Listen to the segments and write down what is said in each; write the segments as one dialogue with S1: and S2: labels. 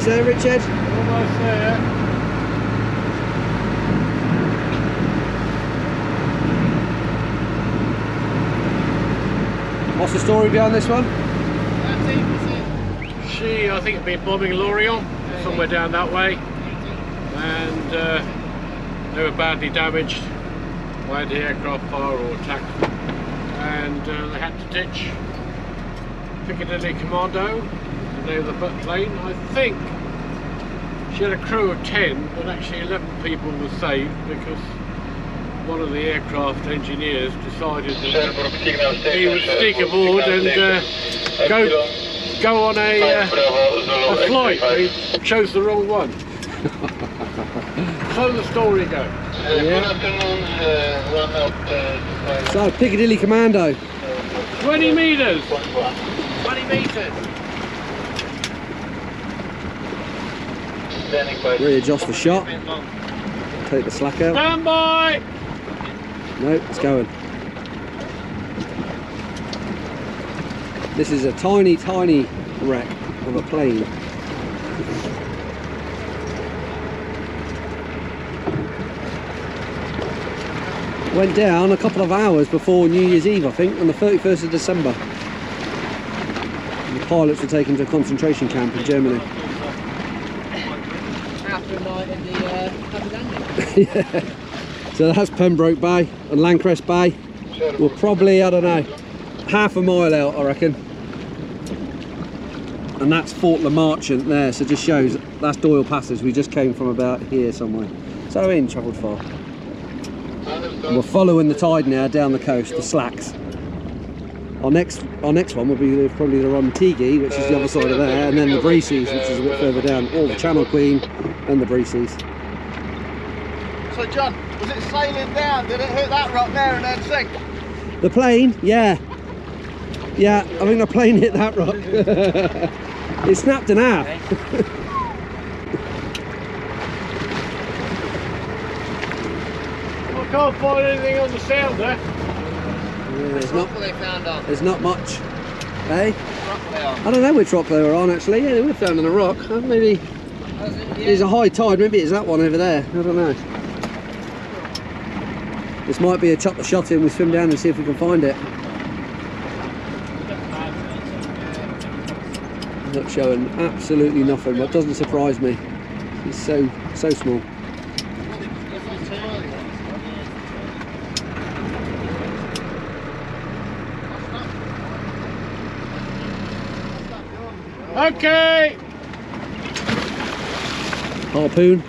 S1: Almost there, Richard?
S2: Almost there.
S1: What's the story behind this one?
S2: She, I think, had been bombing Lorient, somewhere down that way, and they were badly damaged by the aircraft fire or attack, and they had to ditch Piccadilly Commando, the name of the plane. I think she had a crew of 10, but actually 11 people were saved because one of the aircraft engineers decided that he would sneak aboard and go on a flight, but he chose the wrong one. So the story goes.
S1: Yeah. So, Piccadilly Commando.
S2: 20 metres. 20 metres.
S1: Readjust the shot. Take the slack out.
S2: Stand by!
S1: No, it's going. This is a tiny, tiny wreck of a plane. Went down a couple of hours before New Year's Eve, I think, on the 31st of December. And the pilots were taken to a concentration camp in Germany.
S3: After a night in the
S1: Yeah. So that's Pembroke Bay and Landcrest Bay. We're probably, I don't know, half a mile out, I reckon. And that's Fort Le Marchant there, so it just shows that's Doyle Passage. We just came from about here somewhere. So we ain't travelled far. And we're following the tide now down the coast, the slacks. Our next one will be probably the Rontigi, which is the other side of there, and then the Breeses, which is a bit further down, or the Channel Queen and the Breeses.
S4: So John, was it sailing down? Did it hit that rock there and then sink?
S1: The plane, yeah. Yeah, I think the plane hit that rock. It snapped in half.
S2: I can't find anything on the sounder.
S1: Yeah, there's not much. Hey? I don't know which rock they were on actually. Yeah, they were found on a rock. Maybe there's a high tide, maybe it's that one over there. I don't know. This might be a chop the shot in, we swim down and see if we can find it. Not showing absolutely nothing, but it doesn't surprise me. It's so small.
S2: Okay.
S1: Harpoon.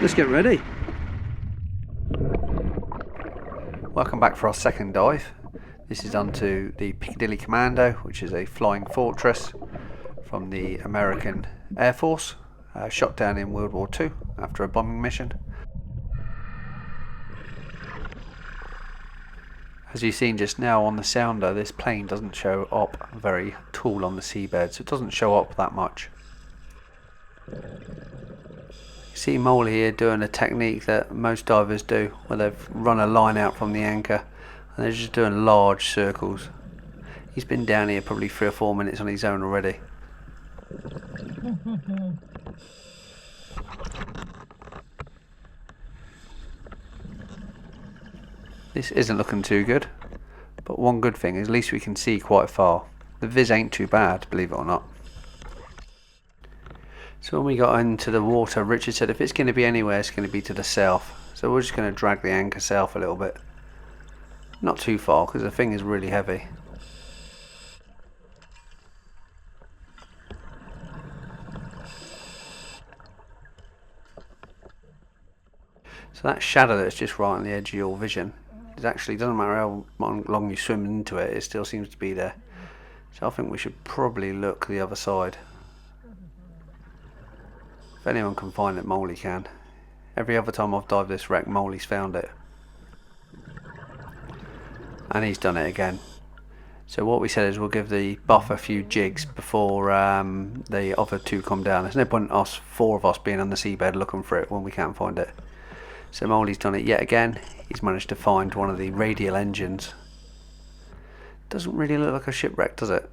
S1: Let's get ready. Welcome back for our second dive. This is onto the Piccadilly Commando, which is a flying fortress from the American Air Force, shot down in World War II after a bombing mission. As you've seen just now on the sounder, this plane doesn't show up very tall on the seabed, so it doesn't show up that much. You see Moley here doing a technique that most divers do, where they've run a line out from the anchor and they're just doing large circles. He's been down here probably 3 or 4 minutes on his own already. This isn't looking too good, but one good thing is at least we can see quite far. The viz ain't too bad, believe it or not. So when we got into the water, Richard said if it's going to be anywhere, it's going to be to the south. So we're just going to drag the anchor south a little bit. Not too far, because the thing is really heavy. So that shadow that's just right on the edge of your vision, it actually doesn't matter how long you swim into it, it still seems to be there. So I think we should probably look the other side. If anyone can find it, Moley can. Every other time I've dived this wreck, Moley's found it. And he's done it again. So what we said is we'll give the buff a few jigs before the other two come down. There's no point in us, 4 of us, being on the seabed looking for it when we can't find it. So Moley's done it yet again. He's managed to find one of the radial engines Doesn't really look like a shipwreck, does it?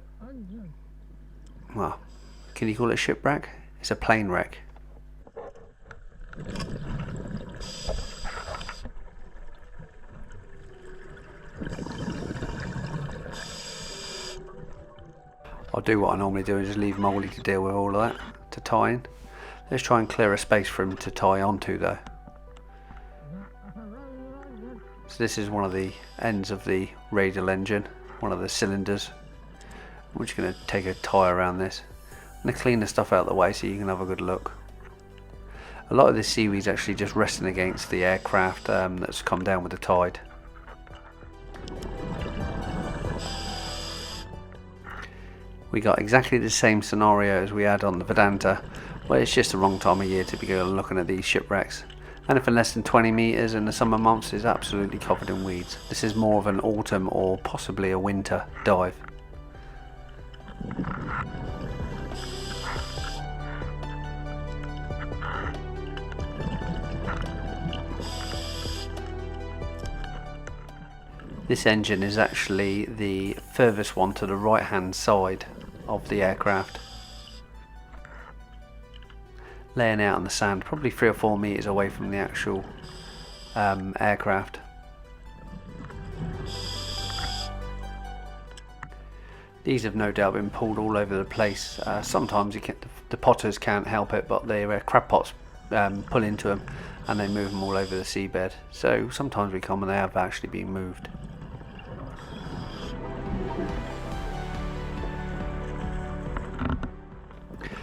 S1: Well, can you call it a shipwreck? It's a plane wreck. I'll do what I normally do and just leave Molly to deal with all of that, to tie in. Let's try and clear a space for him to tie onto though. So this is one of the ends of the radial engine, one of the cylinders. We're just going to take a tie around this. I'm going to clean the stuff out of the way so you can have a good look. A lot of this seaweed's actually just resting against the aircraft that's come down with the tide. We got exactly the same scenario as we had on the Vedanta, but it's just the wrong time of year to be looking at these shipwrecks. Anything less than 20 metres in the summer months is absolutely covered in weeds. This is more of an autumn or possibly a winter dive. This engine is actually the furthest one to the right hand side of the aircraft, laying out on the sand, probably 3 or 4 metres away from the actual aircraft. These have no doubt been pulled all over the place. Sometimes the potters can't help it, but their crab pots pull into them and they move them all over the seabed. So sometimes we come and they have actually been moved.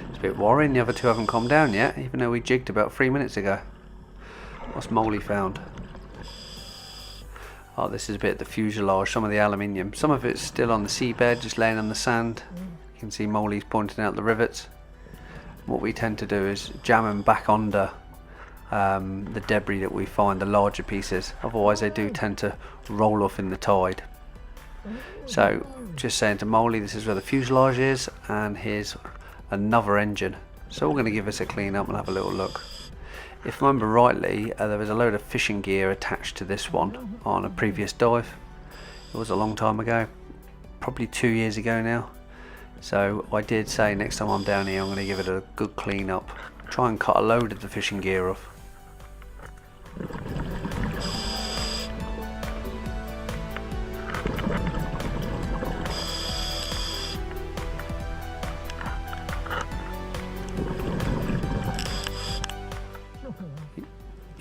S1: It's a bit worrying the other two haven't calmed down yet, even though we jigged about 3 minutes ago. What's Molly found? Oh, this is a bit of the fuselage, some of the aluminium. Some of it's still on the seabed, just laying on the sand. You can see Molly's pointing out the rivets. What we tend to do is jam them back under the debris that we find, the larger pieces. Otherwise they do tend to roll off in the tide. So, just saying to Molly, this is where the fuselage is, and here's another engine. So we're going to give this a clean up and have a little look. If I remember rightly, there was a load of fishing gear attached to this one on a previous dive. It was a long time ago, probably 2 years ago now. So I did say next time I'm down here I'm going to give it a good clean up. Try and cut a load of the fishing gear off.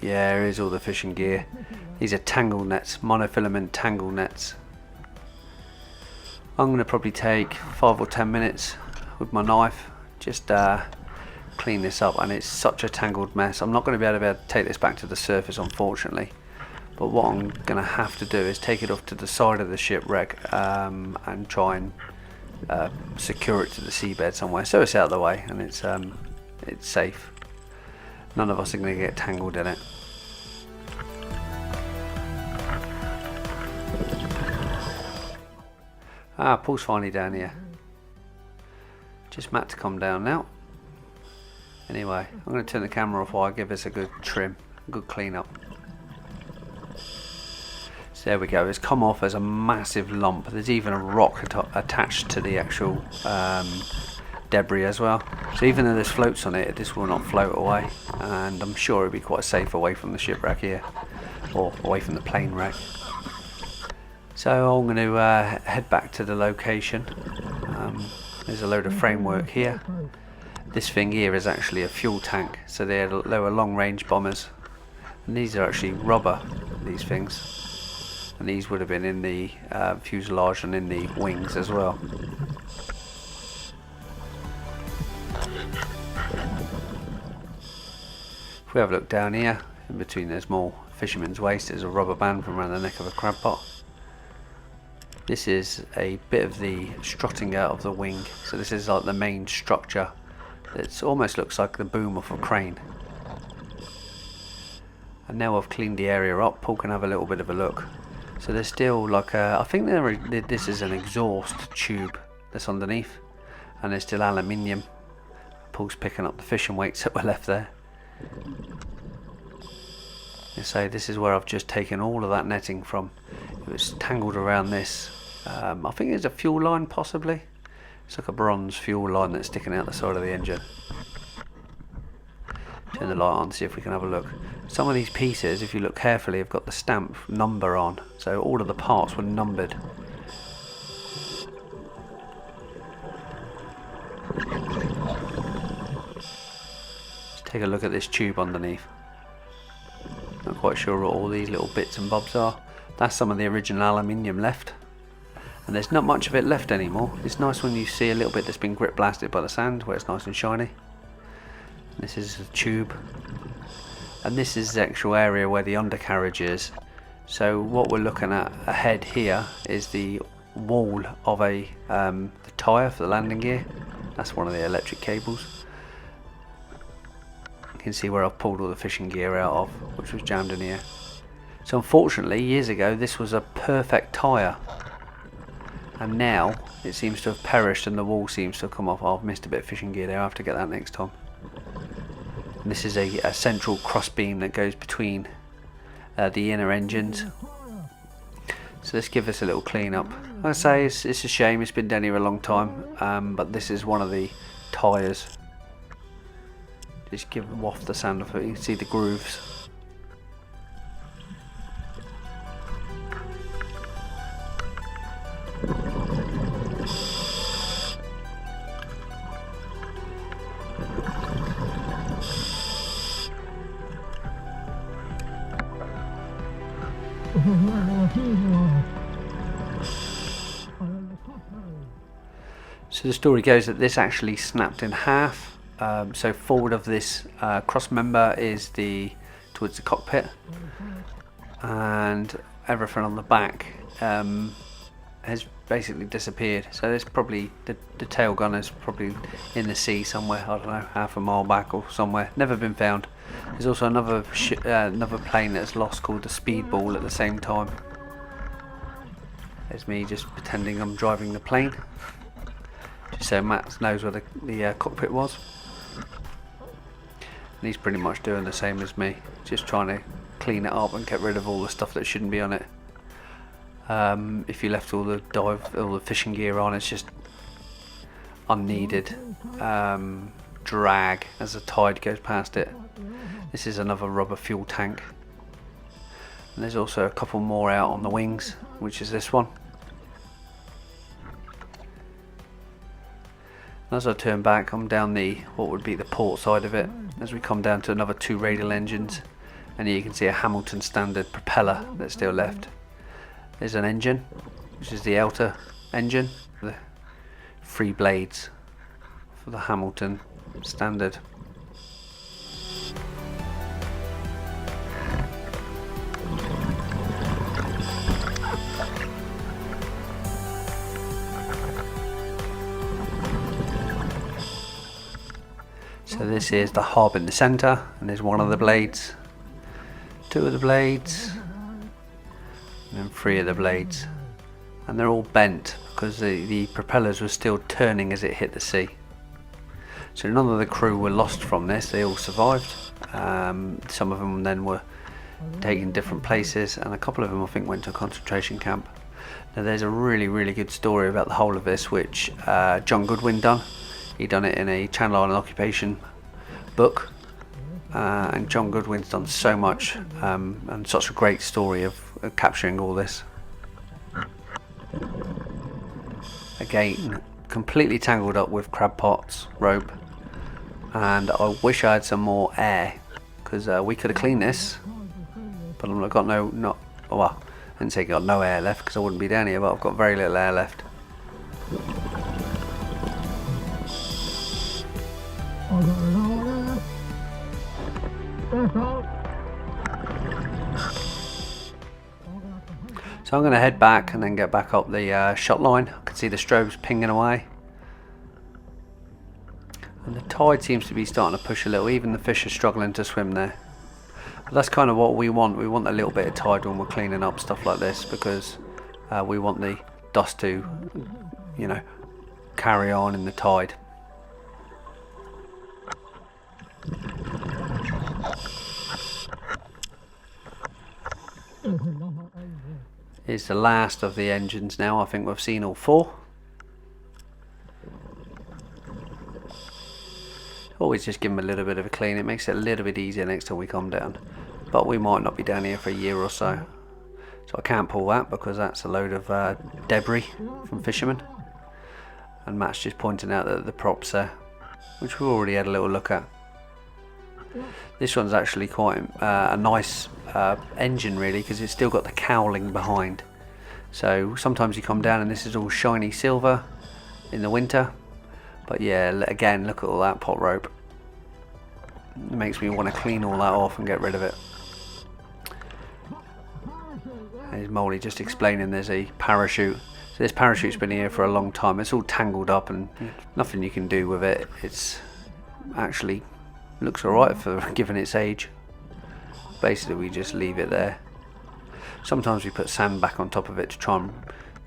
S1: Yeah, here is all the fishing gear. These are tangle nets, monofilament tangle nets. I'm going to probably take 5 or 10 minutes with my knife, just clean this up, and it's such a tangled mess. I'm not going to be able to take this back to the surface, unfortunately. But what I'm going to have to do is take it off to the side of the shipwreck and try and secure it to the seabed somewhere, so it's out of the way and it's safe. None of us are going to get tangled in it. Paul's finally down here. Just Matt to come down now. Anyway, I'm going to turn the camera off while I give this a good trim, a good clean up. So there we go, it's come off as a massive lump. There's even a rock attached to the actual debris as well. So even though there's floats on it, this will not float away, and I'm sure it'll be quite safe away from the shipwreck here, or away from the plane wreck. So I'm going to head back to the location. There's a load of framework here. This thing here is actually a fuel tank, so they were long range bombers, and these are actually rubber, these things, and these would have been in the fuselage and in the wings as well. If we have a look down here, in between there's more fisherman's waste. There's a rubber band from around the neck of a crab pot. This is a bit of the strutting out of the wing, so this is like the main structure. It almost looks like the boom of a crane. And now I've cleaned the area up, Paul can have a little bit of a look. So there's still like I think this is an exhaust tube that's underneath, and there's still aluminium. Paul's picking up the fishing weights that were left there. You say this is where I've just taken all of that netting from. It was tangled around this I think there's a fuel line possibly. It's like a bronze fuel line that's sticking out the side of the engine. Turn the light on, see if we can have a look. Some of these pieces, if you look carefully, have got the stamp number on, so all of the parts were numbered. Let's take a look at this tube underneath. Not quite sure what all these little bits and bobs are. That's some of the original aluminium left. And there's not much of it left anymore. It's nice when you see a little bit that's been grip blasted by the sand, where it's nice and shiny. This is the tube. And this is the actual area where the undercarriage is. So what we're looking at ahead here is the wall of the tyre for the landing gear. That's one of the electric cables. You can see where I've pulled all the fishing gear out of, which was jammed in here. So unfortunately, years ago, this was a perfect tyre. And now it seems to have perished and the wall seems to have come off. I've missed a bit of fishing gear there. I have to get that next time. And this is a central cross beam that goes between the inner engines. So let's give this a little clean up. Like I say, it's a shame it's been down here a long time, but this is one of the tyres. Just waft the sand off it. You can see the grooves. So the story goes that this actually snapped in half. So forward of this cross member is towards the cockpit, and everything on the back has basically disappeared. So there's probably the tail gunner's probably in the sea somewhere. I don't know, half a mile back or somewhere. Never been found. There's also another plane that's lost called the Speedball at the same time. There's me just pretending I'm driving the plane, just so Matt knows where the cockpit was. And he's pretty much doing the same as me, just trying to clean it up and get rid of all the stuff that shouldn't be on it. If you left all the fishing gear on, it's just unneeded drag as the tide goes past it. This is another rubber fuel tank, and there's also a couple more out on the wings, which is this one. As I turn back, I'm down what would be the port side of it, as we come down to another 2 radial engines, and here you can see a Hamilton standard propeller that's still left. There's an engine, which is the outer engine, the 3 blades for the Hamilton standard. So this is the hob in the centre, and there's one of the blades, 2 of the blades, and then 3 of the blades, and they're all bent because the propellers were still turning as it hit the sea. So none of the crew were lost from this, they all survived. Some of them then were taken different places, and a couple of them I think went to a concentration camp. Now there's a really good story about the whole of this, which John Goodwin done. He done it in a Channel Island occupation book, and John Goodwin's done so much, and such a great story of capturing all this. Again, completely tangled up with crab pots, rope, and I wish I had some more air, because we could have cleaned this, but I've got well, I didn't say got no air left because I wouldn't be down here, but I've got very little air left. So I'm going to head back and then get back up the shot line. I can see the strobes pinging away, and the tide seems to be starting to push a little. Even the fish are struggling to swim there. But that's kind of what we want. We want a little bit of tide when we're cleaning up stuff like this, because we want the dust to, carry on in the tide. Here's the last of the engines now. I think we've seen all 4. Always just give them a little bit of a clean. It makes it a little bit easier next time we come down. But we might not be down here for a year or so. So I can't pull that because that's a load of debris from fishermen. And Matt's just pointing out that the props there, which we already had a little look at. This one's actually quite a nice engine really, because it's still got the cowling behind. So sometimes you come down and this is all shiny silver in the winter. But yeah, again, look at all that pot rope. It makes me want to clean all that off and get rid of it. There's Molly just explaining there's a parachute. So this parachute's been here for a long time. It's all tangled up and nothing you can do with it. It's actually looks alright for given its age. Basically we just leave it there. Sometimes we put sand back on top of it to try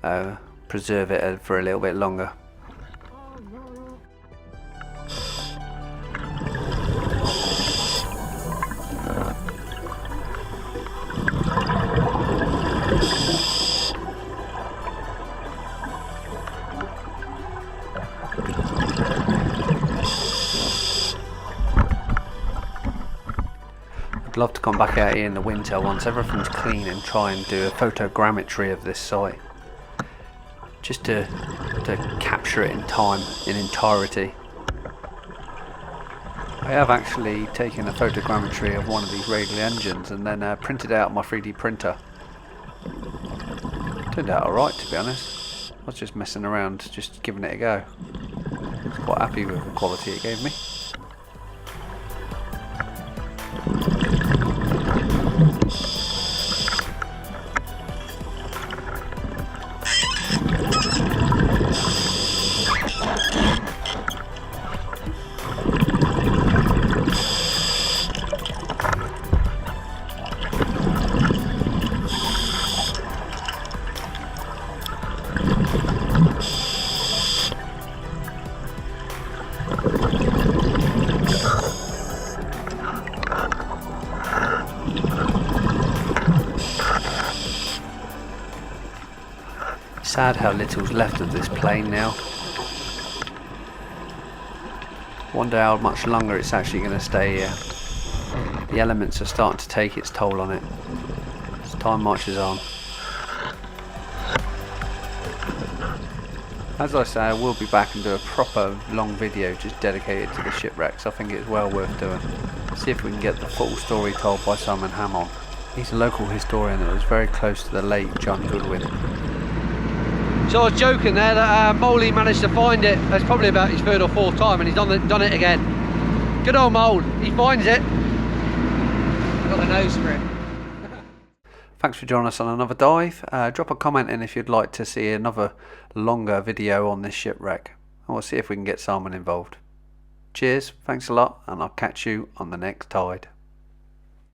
S1: and preserve it for a little bit longer. I'd love to come back out here in the winter once everything's clean and try and do a photogrammetry of this site, just to capture it in time, in entirety. I have actually taken a photogrammetry of one of these radial engines and then printed out my 3D printer. Turned out alright, to be honest. I was just messing around, just giving it a go. I was quite happy with the quality it gave me. Sad how little's left of this plane now. Wonder how much longer it's actually going to stay here. The elements are starting to take its toll on it as time marches on. As I say, I will be back and do a proper long video just dedicated to the shipwrecks. I think it's well worth doing. See if we can get the full story told by Simon Hammond. He's a local historian that was very close to the late John Goodwin.
S5: So I was joking there that Moley managed to find it. That's probably about his 3rd or 4th time, and he's done it again. Good old Mole, he finds it.
S3: Got the nose for it.
S1: Thanks for joining us on another dive. Drop a comment in if you'd like to see another longer video on this shipwreck. And we'll see if we can get Simon involved. Cheers, thanks a lot, and I'll catch you on the next tide.